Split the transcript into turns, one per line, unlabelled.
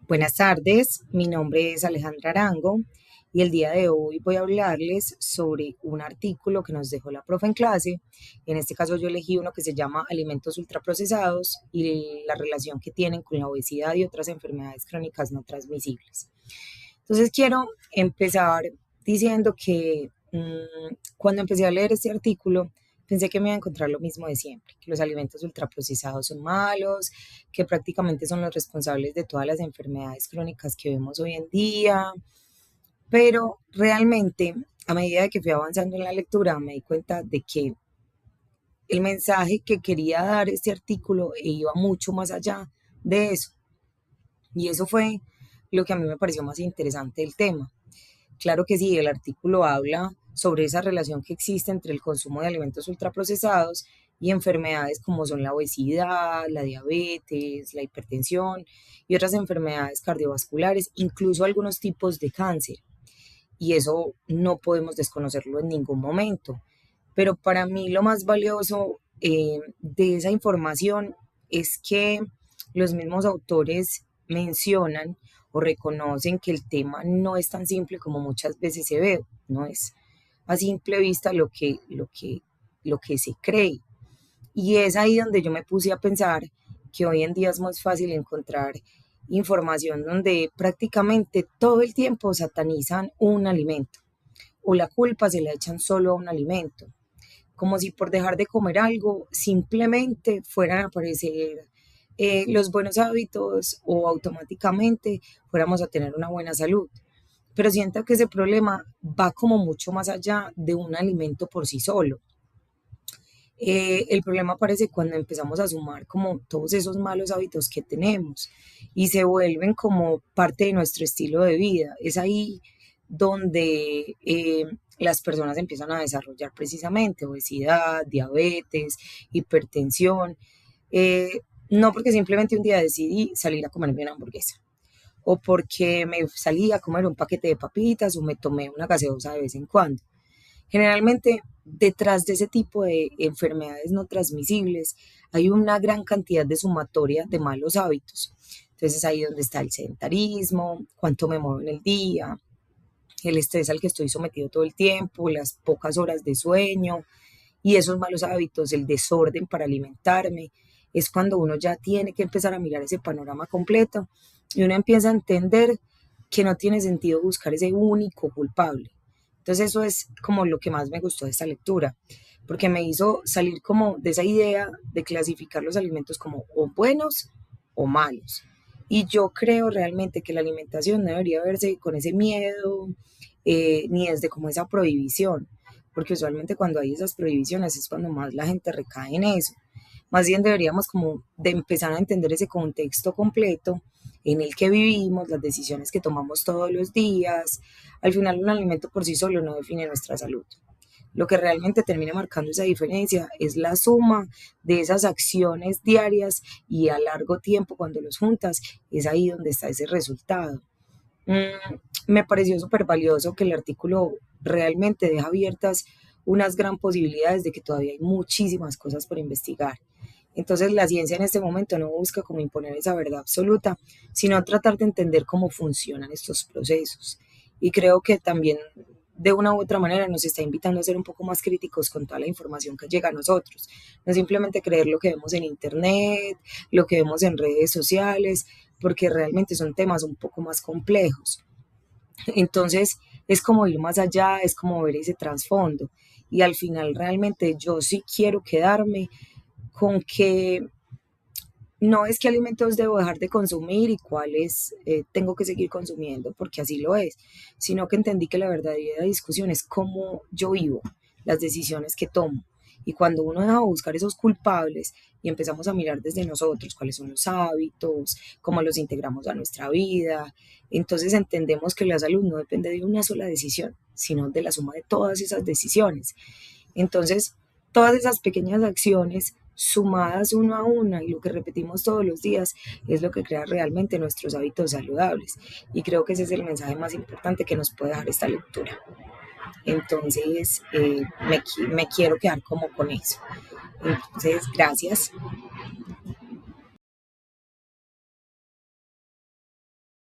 Buenas tardes, mi nombre es Alejandra Arango y el día de hoy voy a hablarles sobre un artículo que nos dejó la profe en clase. En este caso yo elegí uno que se llama Alimentos ultraprocesados y la relación que tienen con la obesidad y otras enfermedades crónicas no transmisibles. Entonces quiero empezar diciendo que cuando empecé a leer este artículo pensé que me iba a encontrar lo mismo de siempre, que los alimentos ultraprocesados son malos, que prácticamente son los responsables de todas las enfermedades crónicas que vemos hoy en día, pero realmente a medida de que fui avanzando en la lectura me di cuenta de que el mensaje que quería dar este artículo iba mucho más allá de eso. Y eso fue lo que a mí me pareció más interesante del tema. Claro que sí, el artículo habla sobre esa relación que existe entre el consumo de alimentos ultraprocesados y enfermedades como son la obesidad, la diabetes, la hipertensión y otras enfermedades cardiovasculares, incluso algunos tipos de cáncer. Y eso no podemos desconocerlo en ningún momento. Pero para mí lo más valioso de esa información es que los mismos autores mencionan o reconocen que el tema no es tan simple como muchas veces se ve, no es a simple vista lo que se cree. Y es ahí donde yo me puse a pensar que hoy en día es más fácil encontrar información donde prácticamente todo el tiempo satanizan un alimento o la culpa se la echan solo a un alimento, como si por dejar de comer algo simplemente fueran a aparecer los buenos hábitos o automáticamente fuéramos a tener una buena salud. Pero siento que ese problema va como mucho más allá de un alimento por sí solo. El problema aparece cuando empezamos a sumar como todos esos malos hábitos que tenemos y se vuelven como parte de nuestro estilo de vida. Es ahí donde las personas empiezan a desarrollar precisamente obesidad, diabetes, hipertensión, no porque simplemente un día decidí salir a comerme una hamburguesa o porque me salí a comer un paquete de papitas o me tomé una gaseosa de vez en cuando. Generalmente, detrás de ese tipo de enfermedades no transmisibles hay una gran cantidad de sumatoria de malos hábitos. Entonces, ahí donde está el sedentarismo, cuánto me muevo en el día, el estrés al que estoy sometido todo el tiempo, las pocas horas de sueño y esos malos hábitos, el desorden para alimentarme, es cuando uno ya tiene que empezar a mirar ese panorama completo y uno empieza a entender que no tiene sentido buscar ese único culpable. Entonces eso es como lo que más me gustó de esta lectura, porque me hizo salir como de esa idea de clasificar los alimentos como o buenos o malos. Y yo creo realmente que la alimentación no debería verse con ese miedo, ni desde como esa prohibición, porque usualmente cuando hay esas prohibiciones es cuando más la gente recae en eso. Más bien deberíamos como de empezar a entender ese contexto completo en el que vivimos, las decisiones que tomamos todos los días. Al final un alimento por sí solo no define nuestra salud. Lo que realmente termina marcando esa diferencia es la suma de esas acciones diarias y a largo tiempo cuando los juntas es ahí donde está ese resultado. Me pareció súper valioso que el artículo realmente deja abiertas unas gran posibilidades de que todavía hay muchísimas cosas por investigar. Entonces la ciencia en este momento no busca como imponer esa verdad absoluta, sino tratar de entender cómo funcionan estos procesos. Y creo que también de una u otra manera nos está invitando a ser un poco más críticos con toda la información que llega a nosotros. No simplemente creer lo que vemos en internet, lo que vemos en redes sociales, porque realmente son temas un poco más complejos. Entonces, es como ir más allá, es como ver ese trasfondo. Y al final, realmente, yo sí quiero quedarme con que no es qué alimentos debo dejar de consumir y cuáles tengo que seguir consumiendo, porque así lo es, sino que entendí que la verdadera discusión es cómo yo vivo, las decisiones que tomo. Y cuando uno deja de buscar esos culpables y empezamos a mirar desde nosotros cuáles son los hábitos, cómo los integramos a nuestra vida, entonces entendemos que la salud no depende de una sola decisión, sino de la suma de todas esas decisiones. Entonces, todas esas pequeñas acciones sumadas uno a una y lo que repetimos todos los días es lo que crea realmente nuestros hábitos saludables. Y creo que ese es el mensaje más importante que nos puede dejar esta lectura. Entonces, me quiero quedar como con eso. Entonces, gracias.